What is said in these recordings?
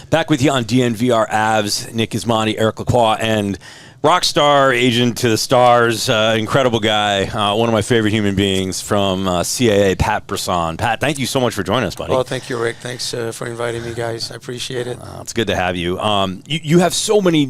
Back with you on DNVR Avs, Nick Ismani, Eric Lacroix, and rock star, agent to the stars, incredible guy, one of my favorite human beings from CAA, Pat Brisson. Pat, thank you so much for joining us, buddy. Well, thank you, Rick. Thanks for inviting me, guys. I appreciate it. It's good to have you. You have so many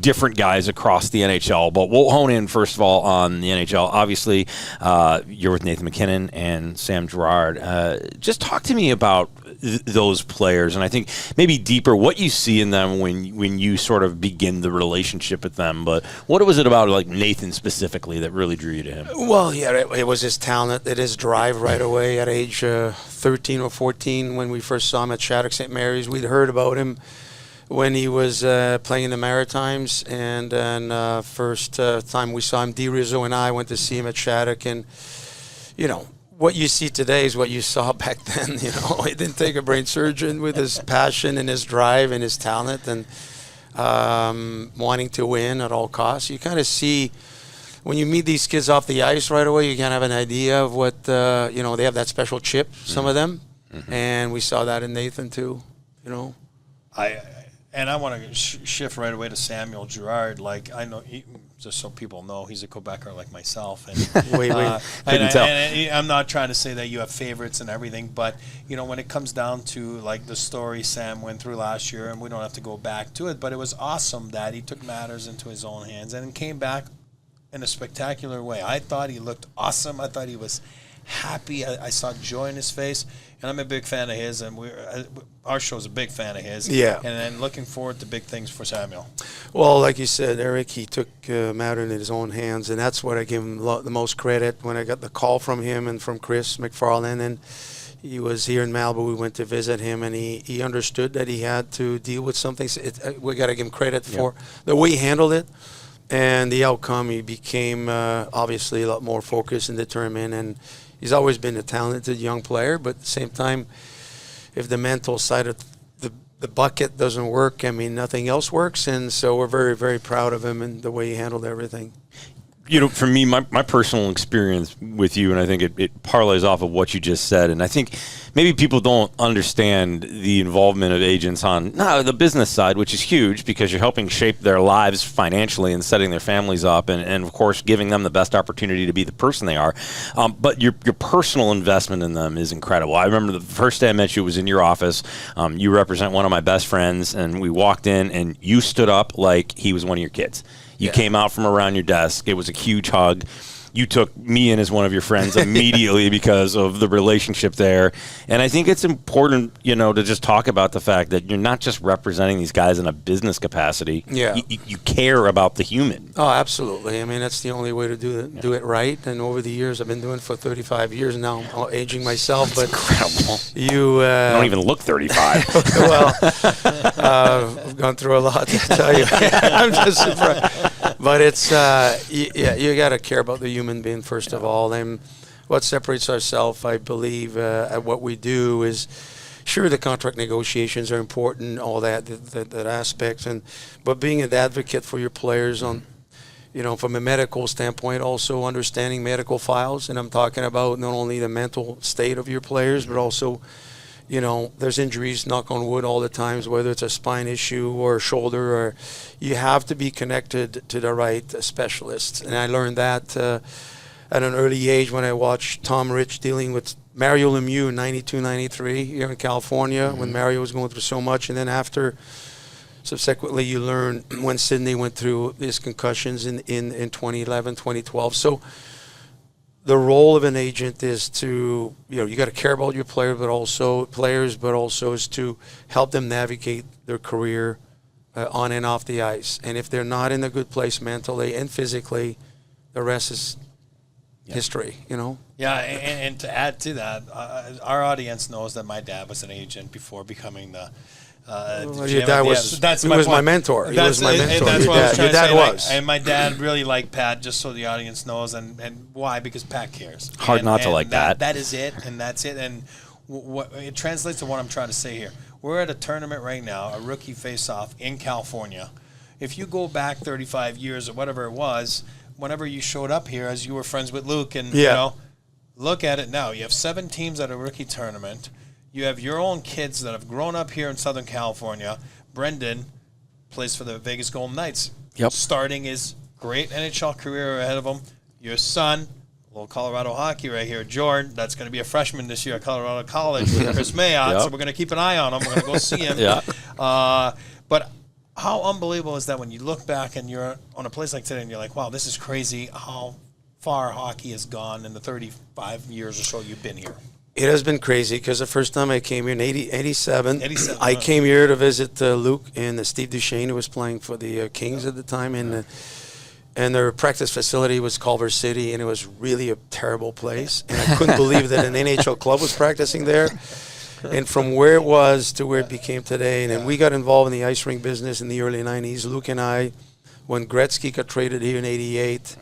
different guys across the NHL, but we'll hone in, first of all, on the NHL. Obviously, you're with Nathan MacKinnon and Sam Girard. Just talk to me about those players, and I think maybe deeper what you see in them when you sort of begin the relationship with them. But what was it about, like, Nathan specifically, that really drew you to him? Well, yeah, it was his talent, his drive right away at age 13 or 14 when we first saw him at Shattuck St. Mary's. We'd heard about him when he was playing in the Maritimes, and then first time we saw him, D. Rizzo and I went to see him at Shattuck, and, you know, what you see today is what you saw back then. You know, it didn't take a brain surgeon with his passion and his drive and his talent and wanting to win at all costs. You kind of see when you meet these kids off the ice right away, you kind of have an idea of what, you know, they have that special chip, some of them. Mm-hmm. And we saw that in Nathan too, you know. I want to shift right away to Samuel Girard. Like, I know, just so people know, he's a Quebecer like myself. And wait. I'm not trying to say that you have favorites and everything, but, you know, when it comes down to, like, the story Sam went through last year, and we don't have to go back to it, but it was awesome that he took matters into his own hands and came back in a spectacular way. I thought he looked awesome. I thought he was happy. I saw joy in his face, and I'm a big fan of his, and our show's a big fan of his. Yeah. And then looking forward to big things for Samuel. Well, like you said, Eric, he took matter in his own hands, and that's what I give him the most credit. When I got the call from him and from Chris McFarland, and he was here in Malibu, we went to visit him, and he understood that he had to deal with something. We got to give him credit for the way he handled it. And the outcome, he became obviously a lot more focused and determined, and he's always been a talented young player, but at the same time, if the mental side of the bucket doesn't work, I mean, nothing else works, and so we're very, very proud of him and the way he handled everything. You know, for me, my personal experience with you, and I think it parlays off of what you just said, and I think maybe people don't understand the involvement of agents on the business side, which is huge because you're helping shape their lives financially and setting their families up, and of course, giving them the best opportunity to be the person they are. But your personal investment in them is incredible. I remember the first day I met you was in your office. You represent one of my best friends, and we walked in, and you stood up like he was one of your kids. You came out from around your desk. It was a huge hug. You took me in as one of your friends immediately because of the relationship there. And I think it's important, you know, to just talk about the fact that you're not just representing these guys in a business capacity. Yeah. You care about the human. Oh, absolutely. I mean, that's the only way to do it right. And over the years, I've been doing it for 35 years now. I'm aging myself. That's but incredible. You don't even look 35. Well, I've gone through a lot, to tell you. I'm just surprised. But it's, you got to care about the human being first of all. And what separates ourselves, I believe, at what we do is, sure, the contract negotiations are important, all that aspect, but being an advocate for your players on, you know, from a medical standpoint, also understanding medical files, and I'm talking about not only the mental state of your players, but also, you know, there's injuries, knock on wood, all the times, whether it's a spine issue or a shoulder, or you have to be connected to the right specialists. And I learned that at an early age when I watched Tom Rich dealing with Mario Lemieux in 92, 93 here in California, when Mario was going through so much. And then after, subsequently, you learn when Sidney went through his concussions in 2011, 2012. So the role of an agent is to, you know, you got to care about your players, but also is to help them navigate their career on and off the ice. And if they're not in a good place mentally and physically, the rest is history, you know? Yeah, and to add to that, our audience knows that my dad was an agent before becoming the your dad was my mentor. He was my mentor. That's what I was trying your dad to say. was. Like, and my dad really liked Pat, just so the audience knows, and why? Because Pat cares. Hard not to like that. That is it, and that's it. And what it translates to what I'm trying to say here. We're at a tournament right now, a rookie face-off in California. If you go back 35 years or whatever it was, whenever you showed up here, as you were friends with Luke, and you know, look at it now. You have 7 teams at a rookie tournament. You have your own kids that have grown up here in Southern California. Brendan plays for the Vegas Golden Knights. Yep. Starting his great NHL career ahead of him. Your son, little Colorado hockey right here, Jordan, that's going to be a freshman this year at Colorado College with Chris Mayotte, Yep. so we're going to keep an eye on him. We're going to go see him. Yeah. But how unbelievable is that when you look back and you're on a place like today and you're like, wow, this is crazy how far hockey has gone in the 35 years or so you've been here. It has been crazy because the first time I came here in 87, 87, I huh? came here to visit Luke and Steve Duchesne, who was playing for the Kings at the time, and their practice facility was Culver City, and it was really a terrible place. And I couldn't believe that an NHL club was practicing there. And from where it was to where it became today, and then we got involved in the ice rink business in the early 90s. Luke and I, when Gretzky got traded here in 88,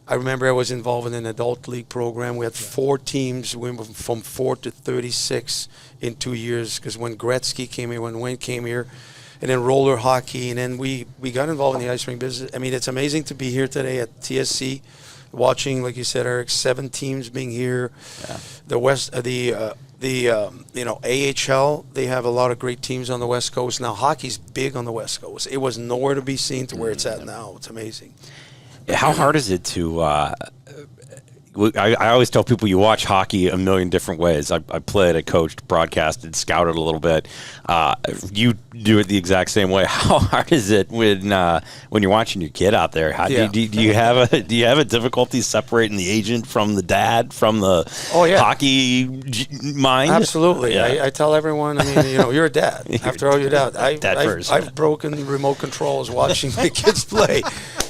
I remember I was involved in an adult league program. We had 4 teams. We went from 4 to 36 in 2 years because when Gretzky came here, when Wayne came here, and then roller hockey, and then we got involved in the ice rink business. I mean, it's amazing to be here today at TSC, watching, like you said, Eric, 7 teams being here. Yeah. The West, AHL, they have a lot of great teams on the West Coast. Now, hockey's big on the West Coast. It was nowhere to be seen to where it's at now. It's amazing. How hard is it to I always tell people you watch hockey a million different ways. I played, I coached, broadcasted, scouted a little bit. You do it the exact same way. How hard is it when you're watching your kid out there? Do you have a difficulty separating the agent from the dad, from the hockey mind? Absolutely. Yeah. I tell everyone, I mean, you're a dad. After all, you're a dad. I've broken remote controls watching my kids play.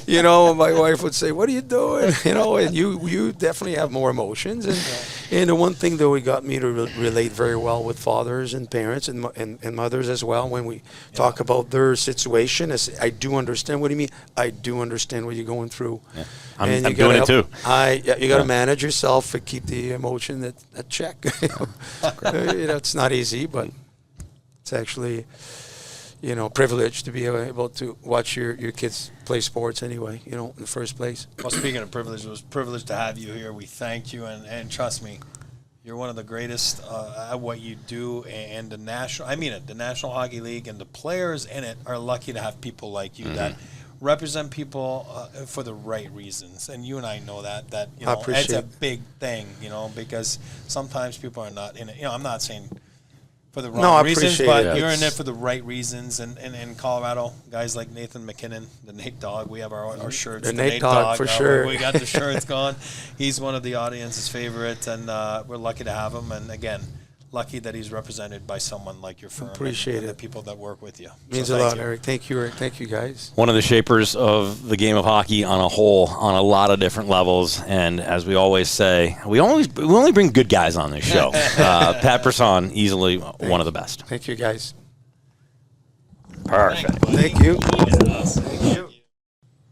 My wife would say, "What are you doing?" And you definitely have more emotions. And the one thing that got me to relate very well with fathers and parents and mothers as well when we talk about their situation is I do understand what you mean. I do understand what you're going through. Yeah. I'm doing it too. You got to manage yourself and keep the emotion at check. It's not easy, but it's actually privilege to be able to watch your kids play sports anyway, in the first place. Well, speaking of privilege, it was a privilege to have you here. We thank you, and trust me, you're one of the greatest at what you do, and the National Hockey League and the players in it are lucky to have people like you that represent people for the right reasons. And you and I know that it's a big thing, because sometimes people are not in it. I'm not saying for the wrong reasons, but you're in it for the right reasons. And in Colorado, guys like Nathan MacKinnon, the Nate Dog, we have our shirts. The Nate Dog, for sure. We got the shirts going. He's one of the audience's favorites, and we're lucky to have him. And again, lucky that he's represented by someone like your firm. Appreciate and it. the people that work with you. Means a lot, Eric. Thank you, Eric. Thank you, guys. One of the shapers of the game of hockey on a whole, on a lot of different levels. And as we always say, we only bring good guys on this show. Pat Brisson, easily one of the best. Thank you, guys. Perfect. Thank you. Thank you.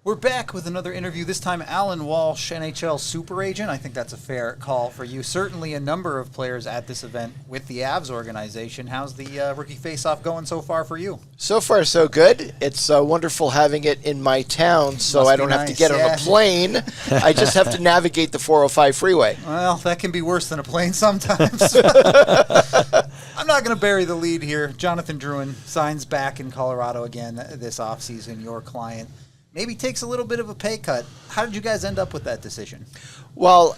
We're back with another interview, this time Alan Walsh, NHL super agent. I think that's a fair call for you. Certainly a number of players at this event with the Avs organization. How's the rookie face-off going so far for you? So far, so good. It's wonderful having it in my town, so I don't have to get on a plane. I just have to navigate the 405 freeway. Well, that can be worse than a plane sometimes. I'm not going to bury the lead here. Jonathan Drouin signs back in Colorado again this offseason, your client. Maybe takes a little bit of a pay cut. How did you guys end up with that decision? Well,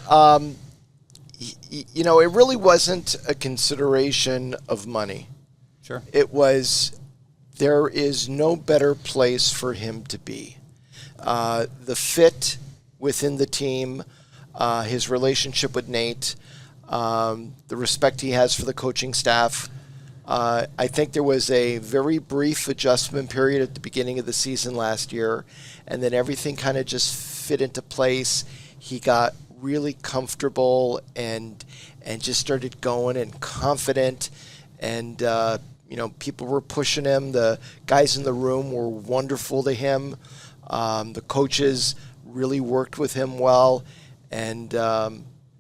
it really wasn't a consideration of money. Sure. It was, there is no better place for him to be. The fit within the team, his relationship with Nate, the respect he has for the coaching staff. I think there was a very brief adjustment period at the beginning of the season last year, and then everything kind of just fit into place. He got really comfortable and just started going and confident, and people were pushing him. The guys in the room were wonderful to him. The coaches really worked with him well, and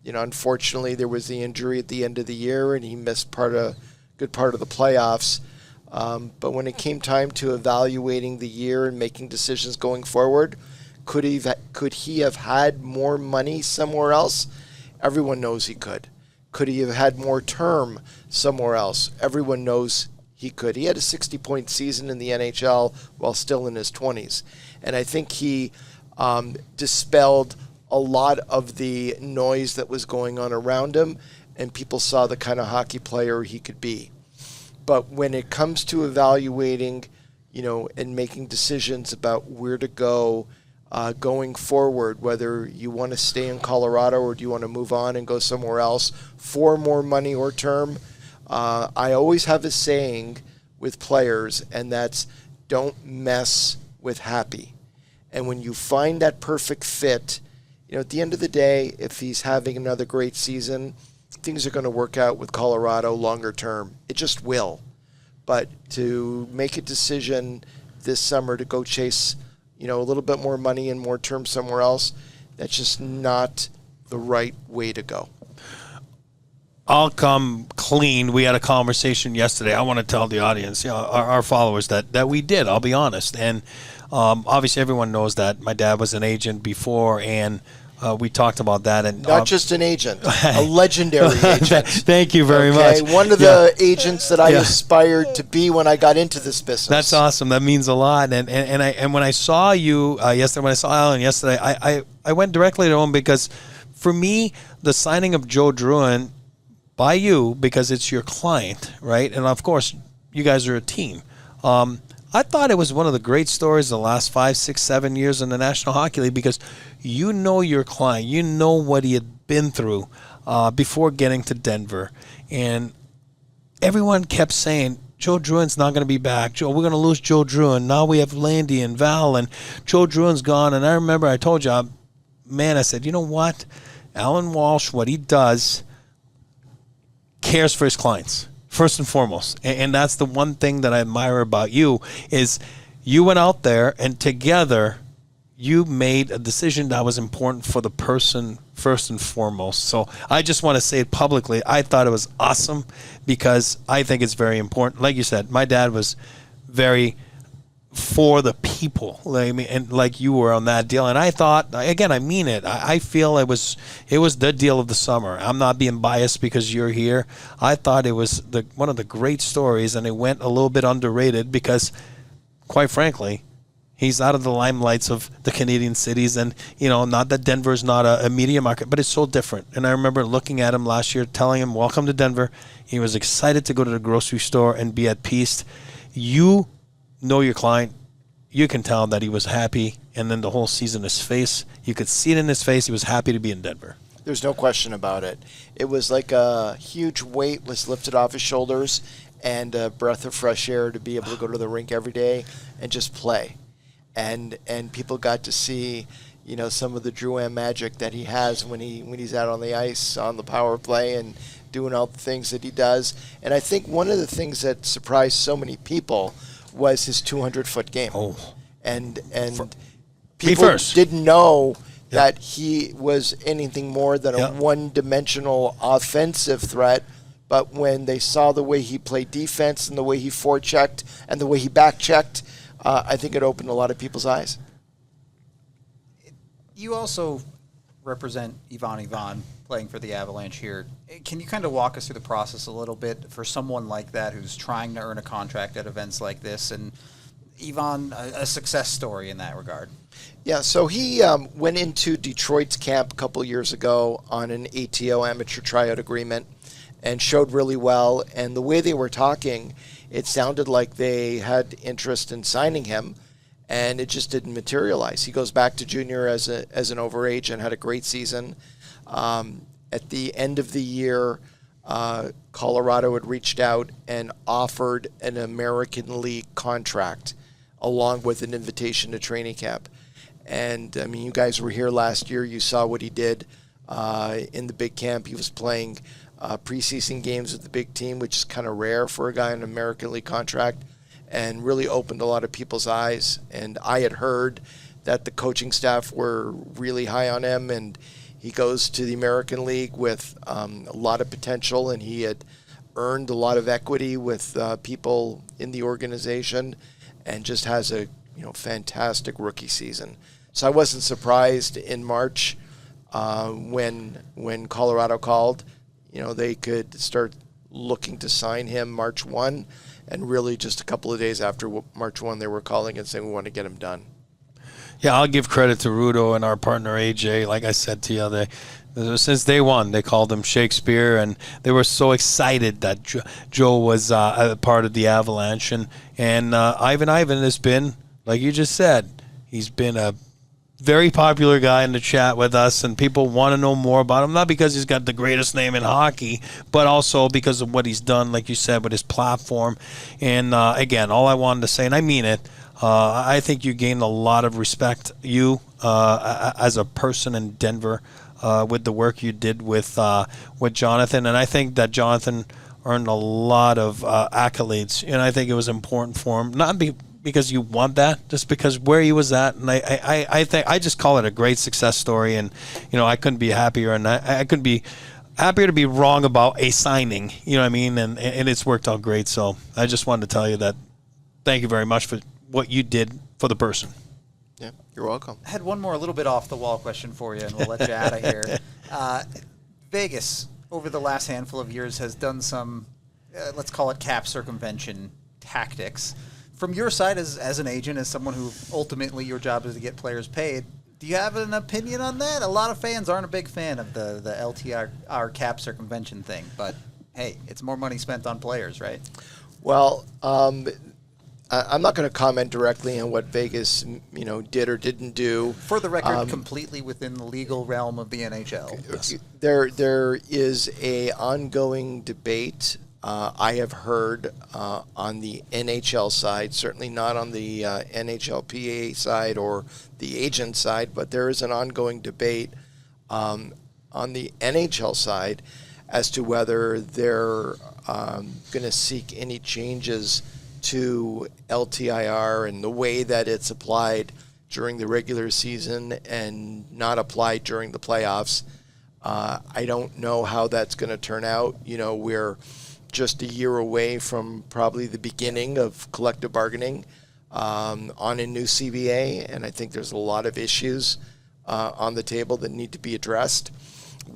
unfortunately there was the injury at the end of the year, and he missed good part of the playoffs. But when it came time to evaluating the year and making decisions going forward, could he have had more money somewhere else? Everyone knows he could. Could he have had more term somewhere else? Everyone knows he could. He had a 60-point season in the NHL while still in his 20s. And I think he dispelled a lot of the noise that was going on around him, and people saw the kind of hockey player he could be. But when it comes to evaluating, and making decisions about where to go going forward, whether you want to stay in Colorado or do you want to move on and go somewhere else for more money or term, I always have a saying with players, and that's don't mess with happy. And when you find that perfect fit, at the end of the day, if he's having another great season, things are going to work out with Colorado longer term. It just will. But to make a decision this summer to go chase, a little bit more money and more term somewhere else, that's just not the right way to go. I'll come clean. We had a conversation yesterday. I want to tell the audience, our followers, that we did. I'll be honest. And obviously everyone knows that my dad was an agent before, and we talked about that. And not just an agent, a legendary agent. Thank you very much. One of the agents that I aspired to be when I got into this business. That's awesome. That means a lot. And when I saw you yesterday, when I saw Alan yesterday, I went directly to him because for me, the signing of Joe Drouin by you, because it's your client, right? And of course, you guys are a team. I thought it was one of the great stories the last 5, 6, 7 years in the National Hockey League because you know your client. You know what he had been through before getting to Denver. And everyone kept saying, Joe Drouin's not going to be back. We're going to lose Joe Drouin. Now we have Landy and Val, and Joe Drouin's gone. And I remember I told you, I said, you know what? Alan Walsh, what he does, cares for his clients. First and foremost, and that's the one thing that I admire about you is you went out there and together you made a decision that was important for the person first and foremost. So I just want to say it publicly. I thought it was awesome because I think it's very important. Like you said, my dad was very for the people, and like you were on that deal. And I thought, again, I mean it. I feel it was the deal of the summer. I'm not being biased because you're here. I thought it was one of the great stories, and it went a little bit underrated because, quite frankly, he's out of the limelights of the Canadian cities. And, not that Denver's not a media market, but it's so different. And I remember looking at him last year, telling him, welcome to Denver. He was excited to go to the grocery store and be at peace. You know your client. You can tell that he was happy, and then the whole season, his face, you could see it in his face. He was happy to be in Denver. There's no question about it. It was like a huge weight was lifted off his shoulders and a breath of fresh air to be able to go to the rink every day and just play. And people got to see, some of the Drouin magic that he has when he's out on the ice, on the power play, and doing all the things that he does. And I think one of the things that surprised so many people was his 200-foot game. Oh. And people didn't know that he was anything more than a one-dimensional offensive threat. But when they saw the way he played defense and the way he forechecked and the way he backchecked, I think it opened a lot of people's eyes. You also represent Ivan playing for the Avalanche here. Can you kind of walk us through the process a little bit for someone like that who's trying to earn a contract at events like this, and Ivan, a success story in that regard? Yeah, so he went into Detroit's camp a couple years ago on an ATO amateur tryout agreement and showed really well. And the way they were talking, it sounded like they had interest in signing him, and it just didn't materialize. He goes back to junior as an overage and had a great season. At the end of the year, Colorado had reached out and offered an American League contract along with an invitation to training camp. And, you guys were here last year. You saw what he did in the big camp. He was playing preseason games with the big team, which is kind of rare for a guy on an American League contract, and really opened a lot of people's eyes. And I had heard that the coaching staff were really high on him, and he goes to the American League with a lot of potential, and he had earned a lot of equity with people in the organization, and just has a fantastic rookie season. So I wasn't surprised in March when Colorado called. they could start looking to sign him March 1, and really just a couple of days after March 1, they were calling and saying we want to get him done. Yeah, I'll give credit to Rudo and our partner AJ. Like I said to you, since day one, they called him Shakespeare, and they were so excited that Joe was a part of the Avalanche. And Ivan has been, like you just said, he's been a very popular guy in the chat with us, and people want to know more about him, not because he's got the greatest name in hockey, but also because of what he's done, like you said, with his platform. And again, all I wanted to say, and I mean it, I think you gained a lot of respect, as a person in Denver, with the work you did with Jonathan. And I think that Jonathan earned a lot of accolades, and I think it was important for him, not because you want that, just because where he was at. And I think I just call it a great success story, and I couldn't be happier, and I couldn't be happier to be wrong about a signing, you know what I mean, and it's worked out great. So I just wanted to tell you that thank you very much for what you did for the person. Yeah, you're welcome. I had one more a little bit off the wall question for you, and we'll let you out of here. Vegas, over the last handful of years, has done some, let's call it cap circumvention tactics. From your side as an agent, as someone who ultimately your job is to get players paid, do you have an opinion on that? A lot of fans aren't a big fan of the LTR cap circumvention thing, but hey, it's more money spent on players, right? Well, I'm not going to comment directly on what Vegas, did or didn't do. For the record, completely within the legal realm of the NHL. Yes. There is a ongoing debate. I have heard on the NHL side, certainly not on the NHLPA side or the agent side, but there is an ongoing debate on the NHL side as to whether they're going to seek any changes to LTIR and the way that it's applied during the regular season and not applied during the playoffs. I don't know how that's going to turn out. We're just a year away from probably the beginning of collective bargaining on a new CBA, and I think there's a lot of issues on the table that need to be addressed.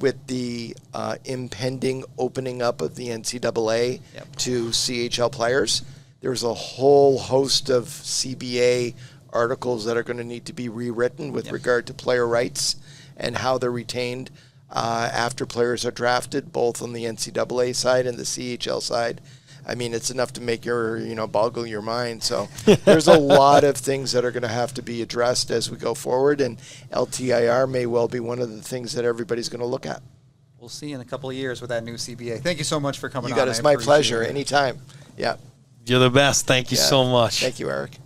With the impending opening up of the NCAA to CHL players, there's a whole host of CBA articles that are going to need to be rewritten with regard to player rights and how they're retained after players are drafted, both on the NCAA side and the CHL side. I mean, it's enough to make your, boggle your mind. So there's a lot of things that are going to have to be addressed as we go forward, and LTIR may well be one of the things that everybody's going to look at. We'll see in a couple of years with that new CBA. Thank you so much for coming on. You got it. It's my pleasure. Anytime. Yeah. You're the best. Thank you so much. Thank you, Eric.